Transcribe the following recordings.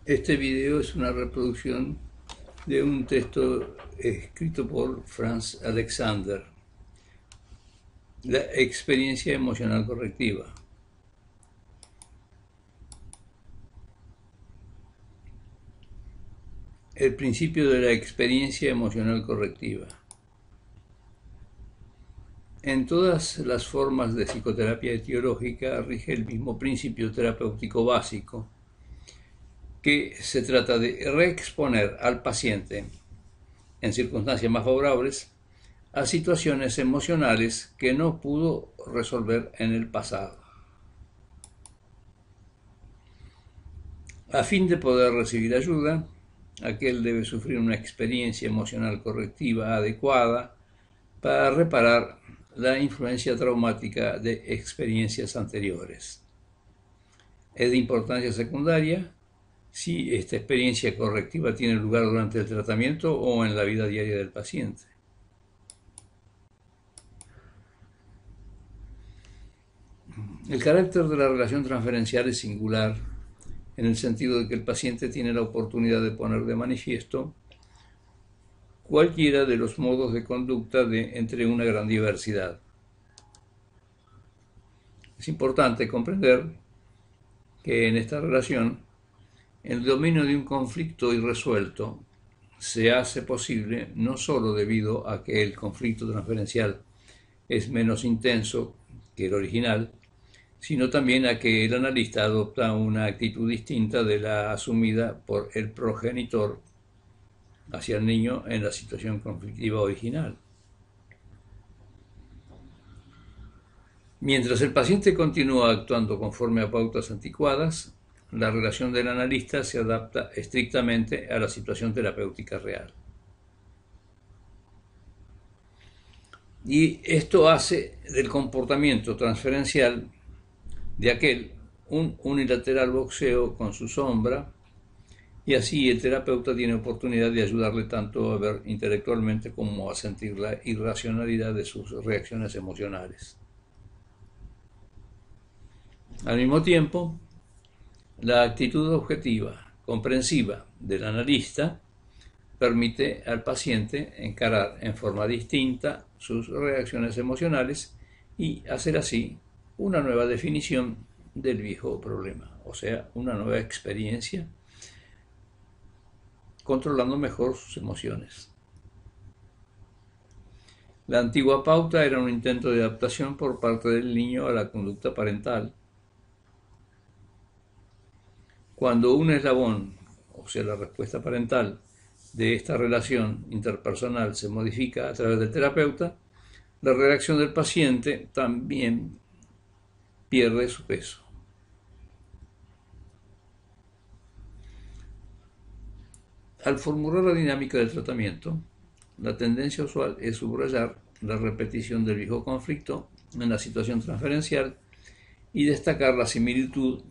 Este video es una reproducción de un texto escrito por Franz Alexander, La experiencia emocional correctiva. El principio de la experiencia emocional correctiva. En todas las formas de psicoterapia etiológica rige el mismo principio terapéutico básico, que se trata de reexponer al paciente, en circunstancias más favorables, a situaciones emocionales que no pudo resolver en el pasado. A fin de poder recibir ayuda, aquel debe sufrir una experiencia emocional correctiva adecuada para reparar la influencia traumática de experiencias anteriores. Es de importancia secundaria si esta experiencia correctiva tiene lugar durante el tratamiento o en la vida diaria del paciente. El carácter de la relación transferencial es singular en el sentido de que el paciente tiene la oportunidad de poner de manifiesto cualquiera de los modos de conducta entre una gran diversidad. Es importante comprender que en esta relación el dominio de un conflicto irresuelto se hace posible no solo debido a que el conflicto transferencial es menos intenso que el original, sino también a que el analista adopta una actitud distinta de la asumida por el progenitor hacia el niño en la situación conflictiva original. Mientras el paciente continúa actuando conforme a pautas anticuadas, la relación del analista se adapta estrictamente a la situación terapéutica real. Y esto hace del comportamiento transferencial de aquel un unilateral boxeo con su sombra, y así el terapeuta tiene oportunidad de ayudarle tanto a ver intelectualmente como a sentir la irracionalidad de sus reacciones emocionales. Al mismo tiempo, la actitud objetiva, comprensiva del analista permite al paciente encarar en forma distinta sus reacciones emocionales y hacer así una nueva definición del viejo problema, o sea, una nueva experiencia, controlando mejor sus emociones. La antigua pauta era un intento de adaptación por parte del niño a la conducta parental. Cuando un eslabón, o sea, la respuesta parental, de esta relación interpersonal se modifica a través del terapeuta, la reacción del paciente también pierde su peso. Al formular la dinámica del tratamiento, la tendencia usual es subrayar la repetición del viejo conflicto en la situación transferencial y destacar la similitud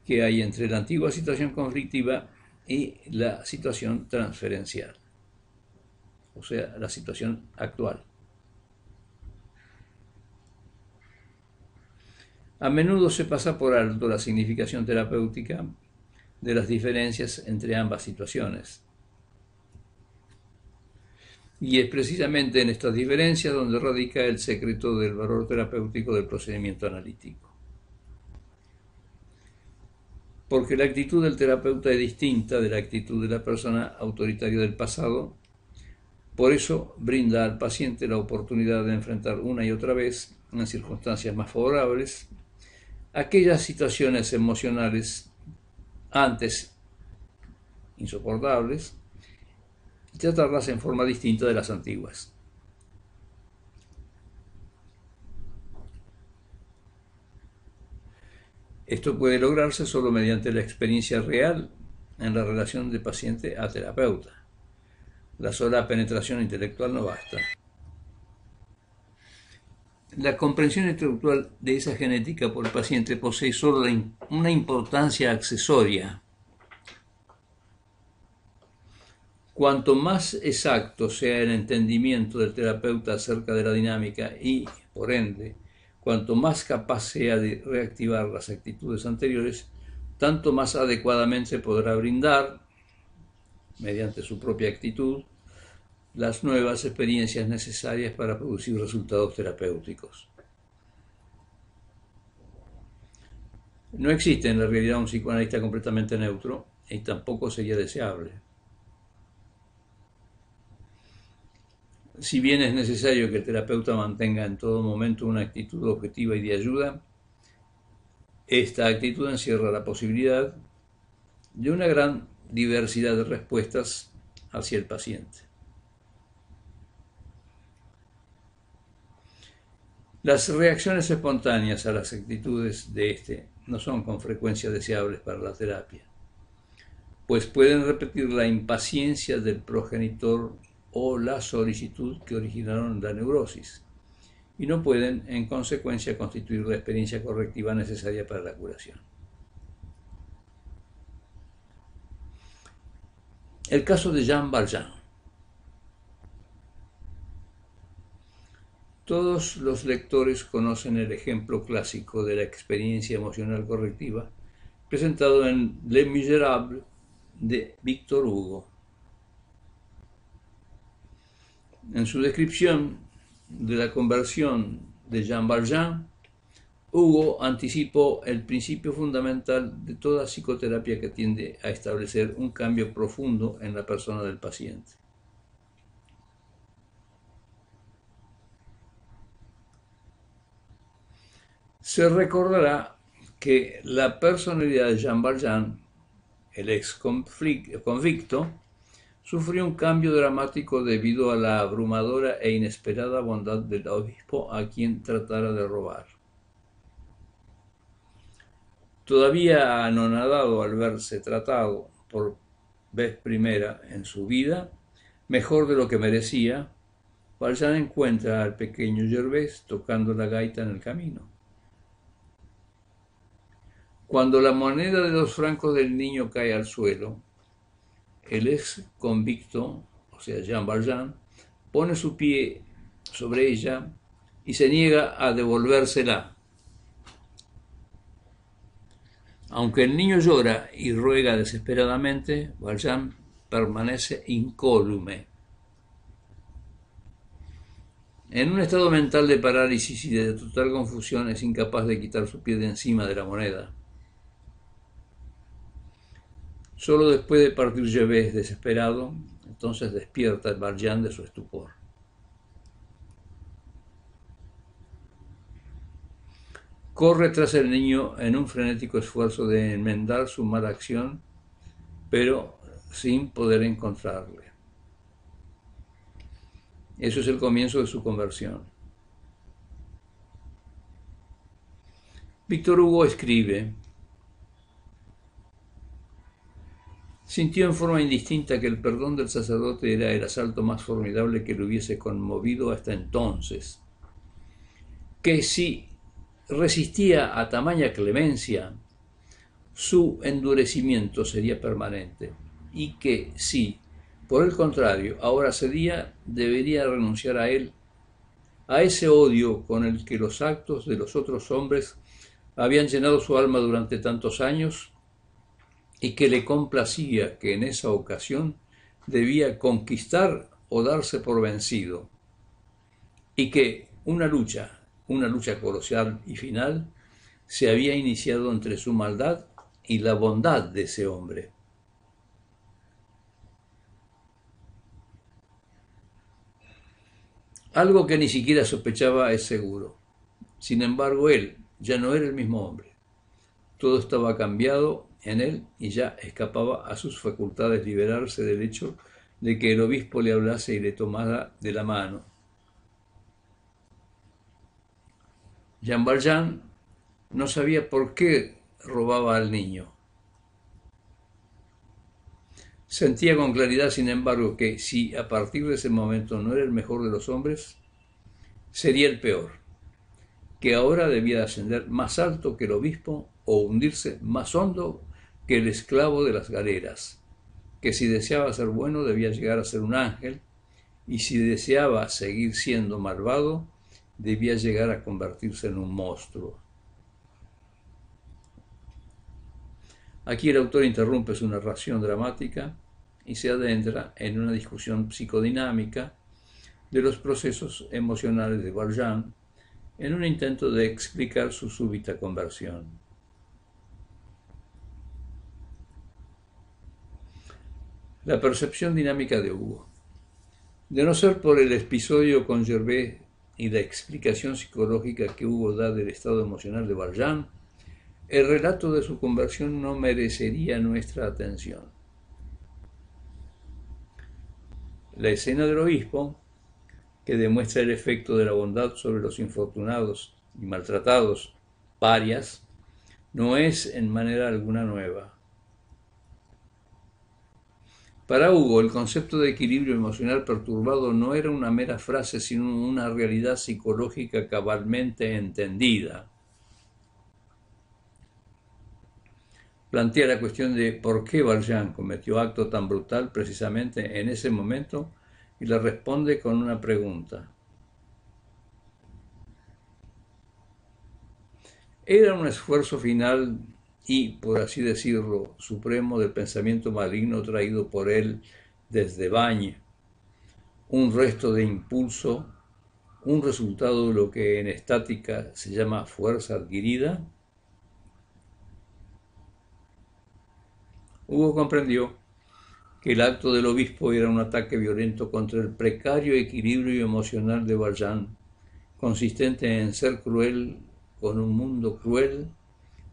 que hay entre la antigua situación conflictiva y la situación transferencial, o sea, la situación actual. A menudo se pasa por alto la significación terapéutica de las diferencias entre ambas situaciones. Y es precisamente en estas diferencias donde radica el secreto del valor terapéutico del procedimiento analítico. Porque la actitud del terapeuta es distinta de la actitud de la persona autoritaria del pasado, por eso brinda al paciente la oportunidad de enfrentar una y otra vez, en circunstancias más favorables, aquellas situaciones emocionales antes insoportables y tratarlas en forma distinta de las antiguas. Esto puede lograrse solo mediante la experiencia real en la relación de paciente a terapeuta. La sola penetración intelectual no basta. La comprensión intelectual de esa genética por el paciente posee solo una importancia accesoria. Cuanto más exacto sea el entendimiento del terapeuta acerca de la dinámica y, por ende, cuanto más capaz sea de reactivar las actitudes anteriores, tanto más adecuadamente podrá brindar, mediante su propia actitud, las nuevas experiencias necesarias para producir resultados terapéuticos. No existe en la realidad un psicoanalista completamente neutro y tampoco sería deseable. Si bien es necesario que el terapeuta mantenga en todo momento una actitud objetiva y de ayuda, esta actitud encierra la posibilidad de una gran diversidad de respuestas hacia el paciente. Las reacciones espontáneas a las actitudes de este no son con frecuencia deseables para la terapia, pues pueden repetir la impaciencia del progenitor o la solicitud que originaron la neurosis, y no pueden, en consecuencia, constituir la experiencia correctiva necesaria para la curación. El caso de Jean Valjean. Todos los lectores conocen el ejemplo clásico de la experiencia emocional correctiva presentado en Les Misérables de Victor Hugo. En su descripción de la conversión de Jean Valjean, Hugo anticipó el principio fundamental de toda psicoterapia que tiende a establecer un cambio profundo en la persona del paciente. Se recordará que la personalidad de Jean Valjean, el ex convicto, sufrió un cambio dramático debido a la abrumadora e inesperada bondad del obispo a quien tratara de robar. Todavía anonadado al verse tratado por vez primera en su vida, mejor de lo que merecía, Valjean encuentra al pequeño Gervais tocando la gaita en el camino. Cuando la moneda de 2 francos del niño cae al suelo, el ex convicto, o sea Jean Valjean, pone su pie sobre ella y se niega a devolvérsela. Aunque el niño llora y ruega desesperadamente, Valjean permanece incólume. En un estado mental de parálisis y de total confusión, es incapaz de quitar su pie de encima de la moneda. Solo después de partir Gervais desesperado, entonces despierta el Valjean de su estupor. Corre tras el niño en un frenético esfuerzo de enmendar su mala acción, pero sin poder encontrarle. Eso es el comienzo de su conversión. Victor Hugo escribe: sintió en forma indistinta que el perdón del sacerdote era el asalto más formidable que le hubiese conmovido hasta entonces, que si resistía a tamaña clemencia, su endurecimiento sería permanente, y que si, por el contrario, ahora cedía, debería renunciar a él, a ese odio con el que los actos de los otros hombres habían llenado su alma durante tantos años, y que le complacía que en esa ocasión debía conquistar o darse por vencido, y que una lucha colosal y final, se había iniciado entre su maldad y la bondad de ese hombre. Algo que ni siquiera sospechaba es seguro. Sin embargo, él ya no era el mismo hombre. Todo estaba cambiado en él y ya escapaba a sus facultades liberarse del hecho de que el obispo le hablase y le tomara de la mano. Jean Valjean no sabía por qué robaba al niño. Sentía con claridad, sin embargo, que si a partir de ese momento no era el mejor de los hombres, sería el peor, que ahora debía ascender más alto que el obispo o hundirse más hondo que el esclavo de las galeras, que si deseaba ser bueno debía llegar a ser un ángel, y si deseaba seguir siendo malvado, debía llegar a convertirse en un monstruo. Aquí el autor interrumpe su narración dramática y se adentra en una discusión psicodinámica de los procesos emocionales de Valjean en un intento de explicar su súbita conversión. La percepción dinámica de Hugo. De no ser por el episodio con Gervais y la explicación psicológica que Hugo da del estado emocional de Valjean, el relato de su conversión no merecería nuestra atención. La escena del obispo, que demuestra el efecto de la bondad sobre los infortunados y maltratados parias, no es en manera alguna nueva. Para Hugo, el concepto de equilibrio emocional perturbado no era una mera frase, sino una realidad psicológica cabalmente entendida. Plantea la cuestión de por qué Valjean cometió acto tan brutal precisamente en ese momento y la responde con una pregunta. Era un esfuerzo final y, por así decirlo, supremo del pensamiento maligno traído por él desde Bagne, un resto de impulso, un resultado de lo que en estática se llama fuerza adquirida. Hugo comprendió que el acto del obispo era un ataque violento contra el precario equilibrio emocional de Valjean, consistente en ser cruel con un mundo cruel,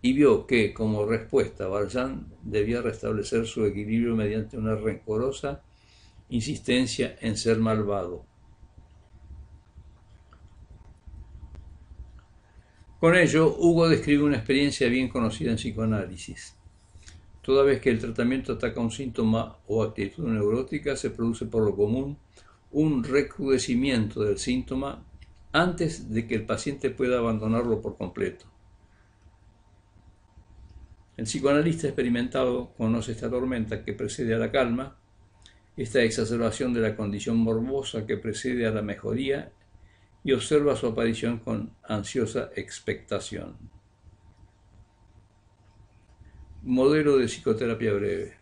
y vio que, como respuesta, Valjean debía restablecer su equilibrio mediante una rencorosa insistencia en ser malvado. Con ello, Hugo describe una experiencia bien conocida en psicoanálisis. Toda vez que el tratamiento ataca un síntoma o actitud neurótica, se produce por lo común un recrudecimiento del síntoma antes de que el paciente pueda abandonarlo por completo. El psicoanalista experimentado conoce esta tormenta que precede a la calma, esta exacerbación de la condición morbosa que precede a la mejoría, y observa su aparición con ansiosa expectación. Modelo de psicoterapia breve.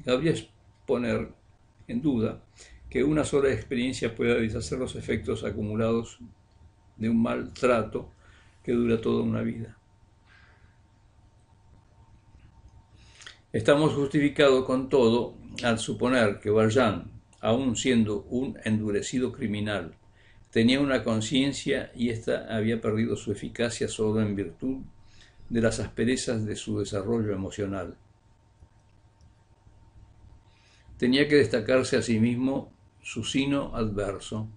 Cabría poner en duda que una sola experiencia pueda deshacer los efectos acumulados de un maltrato que dura toda una vida. Estamos justificados con todo al suponer que Valjean, aun siendo un endurecido criminal, tenía una conciencia y ésta había perdido su eficacia solo en virtud de las asperezas de su desarrollo emocional. Tenía que destacarse a sí mismo su sino adverso,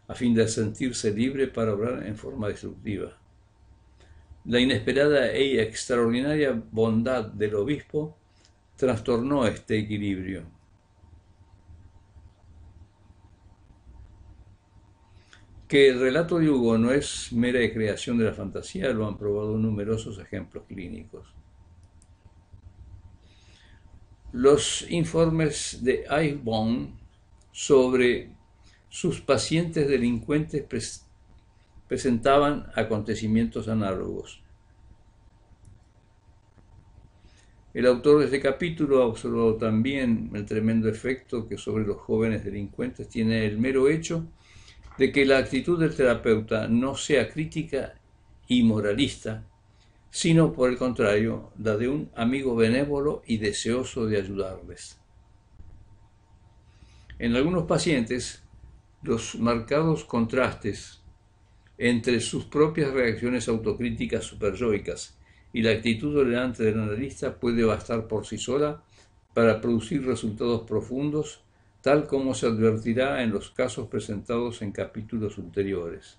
a fin de sentirse libre para obrar en forma destructiva. La inesperada e extraordinaria bondad del obispo trastornó este equilibrio. Que el relato de Hugo no es mera creación de la fantasía lo han probado numerosos ejemplos clínicos. Los informes de Eichborn sobre sus pacientes delincuentes presentaban acontecimientos análogos. El autor de este capítulo ha observado también el tremendo efecto que sobre los jóvenes delincuentes tiene el mero hecho de que la actitud del terapeuta no sea crítica y moralista, sino por el contrario, la de un amigo benévolo y deseoso de ayudarles. En algunos pacientes, los marcados contrastes entre sus propias reacciones autocríticas superyoicas y la actitud tolerante del analista puede bastar por sí sola para producir resultados profundos, tal como se advertirá en los casos presentados en capítulos ulteriores.